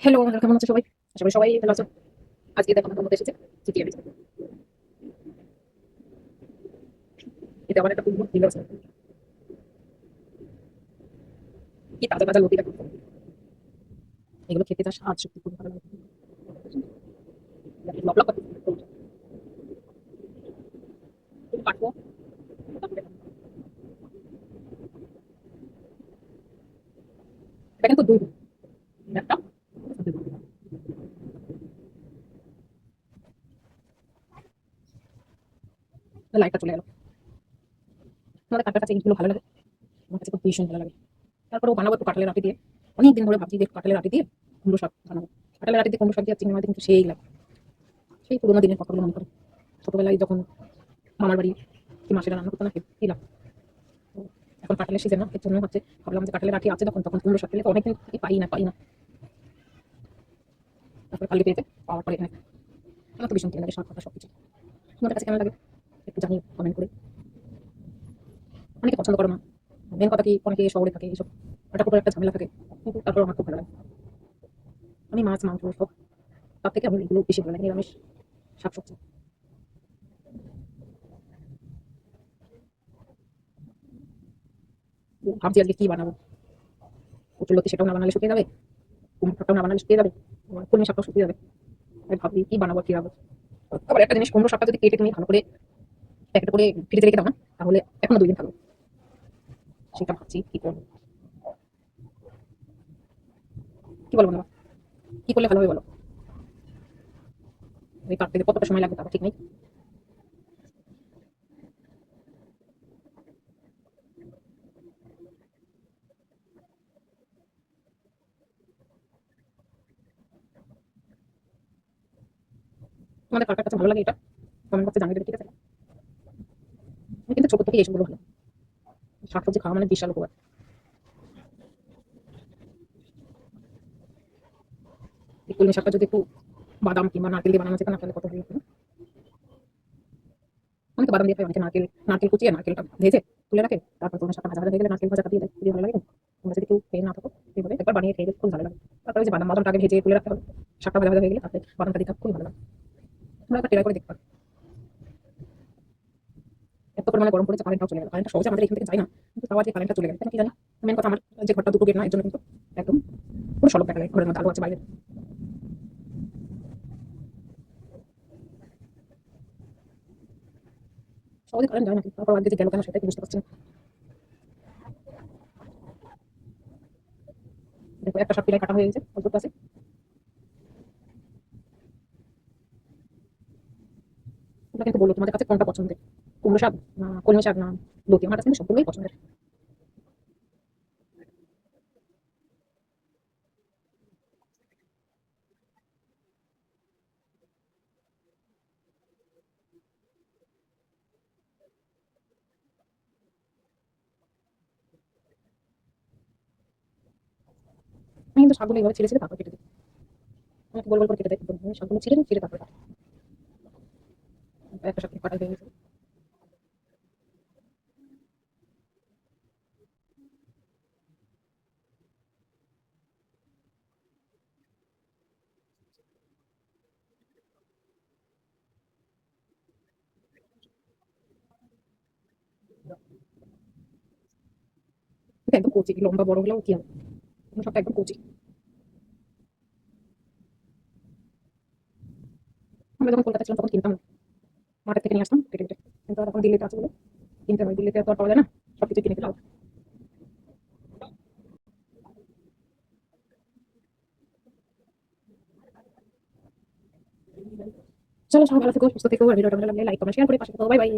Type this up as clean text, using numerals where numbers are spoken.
Hello বন্ধুরা, কেমন আছো সবাই? আশা করি সবাই ভালো আছো। আজকে দেখো আমার মধ্যে এসেছে চিটিয়া বিস্কুট। এটা আমার একটা পূর্ব দিল আছে। কি তাজা তাজা লতি দেখো। এগুলো খেতে যা স্বাদ, সত্যি খুব ভালো লাগে। লক লক করতে তুমি কাটবো, তারপরে এটা কিন্তু দুই একটা লাইটটা চলে গেল। তোমাদের কাটার কাছে এইগুলো ভালো লাগে? আমার কাছে খুব ভীষণ ভালো লাগে। তারপরেও বানাবো একটু কাঁঠালের আটি দিয়ে। অনেকদিন ধরে ভাবছি যে কাঁঠালের আটি দিয়ে কুমড়ো শাক বানাবো। কাঁঠালের আটি দিয়ে কুমড়ো শাক দিয়ে আর চিংড়ি মাছ দিয়ে কিন্তু সেই লাগে। সেই পুরোনো দিনের কথাগুলো মনে করে। ছোটবেলায় যখন মামার বাড়ি কি মাসিরা রান্না করতো না, কি লাগে। এখন কাঁঠালের সিজন না, এর জন্য হচ্ছে ভাবলাম যে কাঁঠালের আটি আছে যখন, তখন কুমড়ো শাক পেলে তো অনেকদিন থেকে পাই না। তারপরে কালকে পেয়েছে, পাওয়ার পরে এখানে আমার তো ভীষণ ভালো লাগে শাক পাতা সবকিছু। তোমাদের কাছে কেমন লাগে একটু জানি কমেন্ট করে। অনেকে পছন্দ করো না, মেন কথা কি অনেকে শহরে থাকে, এইসব একটা পুরো একটা ঝামেলা থাকে, কিন্তু তারপর আমার খুব ভালো লাগে। আমি মাছ মাংস সব, তার থেকে আমি এগুলো বেশি ভালো লাগে, নিরামিষ শাকসবজি। ভাবছি আজকে কি বানাবো। কচুরলতি সেটাও না বানালে শুকিয়ে যাবে, কুমড়ো শাকটাও না বানালে শুকিয়ে যাবে, কলমি শাকটাও শুকিয়ে যাবে। আমি ভাবছি কি বানাবো কি খাবো। আবার একটা জিনিস, কুমড়ো শাকটা যদি কেটে তুমি ভালো করে প্যাকেট করে ফ্রিজে রেখে দাও না, তাহলে এখনো 2 দিন থাকবে। সেটা ভাবছি কি করবো। কি বলবো না, কি করলে ভালো হবে বলো? ওই কাটতে কতটা সময় লাগবে তার ঠিক নেই। তোমাদের কার কার কাছে ভালো লাগে এটা কমেন্ট বক্সে জানিয়ে দেবে, ঠিক আছে? আমি কিন্তু ছোট থেকে এইসবগুলো ভালো, শাকসবজি খাওয়া মানে বিশাল উপকার। এই কলমি শাকটা যদি একটু বাদাম কিংবা নারকেল দিয়ে বানানো যেত না, তাহলে কত ভালো হতো না? অনেকে বাদাম দিয়ে খায়, অনেকে নারকেল, নারকেল কুচিয়ে নারকেলটা ভেজে তুলে রাখে, তারপর কলমি শাকটা ভাজা ভাজা হয়ে গেলে নারকেল ভাজাটা দিয়ে দেয়, খুবই ভালো লাগে না? তোমরা যদি কেউ খেয়ে না থাকো, এইভাবে একবার বানিয়ে খেয়ে দেখো, খুব ভালো লাগে। তারপরে যে বাদামটা আগে ভেজে তুলে রাখতে হবে, শাকটা ভাজা ভাজা হয়ে গেলে তারপরে বাদামটা দিতে হবে, খুবই ভালো লাগে। তোমরা একবার ট্রাই করে দেখতে পারো। এত পরিমাণে গরম পড়েছে, কারেন্টটাও চলে গেল। কারেন্টটা সহজে আমাদের এখান থেকে যায় না, কিন্তু তাও আজকে কারেন্টটা চলে গেল কেন কি জানি। মেন কথা, আমার যে ঘরটা দুটো গেট না, এর জন্য কিন্তু একদম পুরো সলপ দেখা যায়, ঘরের মধ্যে আলো আছে বাইরে। সহজে কারেন্ট যায় না, তারপর আজকে যে গেল কেন সেটাই তো বুঝতে পারছি না। দেখো একটা শাক পিলাই কাটা হয়ে গেছে, অল্প আছে। তোমরা কিন্তু বলো তোমাদের কাছে কোনটা পছন্দের, কুমড়ো শাক না কলমি শাক না লতি? আমার কাছে কিন্তু সবগুলোই পছন্দের। আমি কিন্তু শাকগুলো এইভাবে ছিঁড়ে ছিঁড়ে তারপর কেটে দিই। আমাকে গোল গোল করে কেটে দেয়, আমি শাকগুলো ছিঁড়ে নিই, ছিঁড়ে তারপরে কাটি। একটা শাক কাটা হয়ে গেছে। এটা একদম কচি, লম্বা বড় হলেও কি হবে, কোনো শাকটা একদম কচি। আমরা যখন কলকাতা ছিলাম তখন কিনতাম না, মাঠের থেকে নিয়ে আসতাম কেটে কেটে। কিন্তু আর এখন দিল্লিতে আছে বলে কিনতে হয়, দিল্লিতে তো আর পাওয়া যায় না, সবকিছু কিনে ফেলা হয়। চলো সবাই ভালো থেকো, সুস্থ থেকো, আর ভিডিওটা ভালো লাগলে লাইক কমেন্ট শেয়ার করে পাশে থেকো। Bye bye.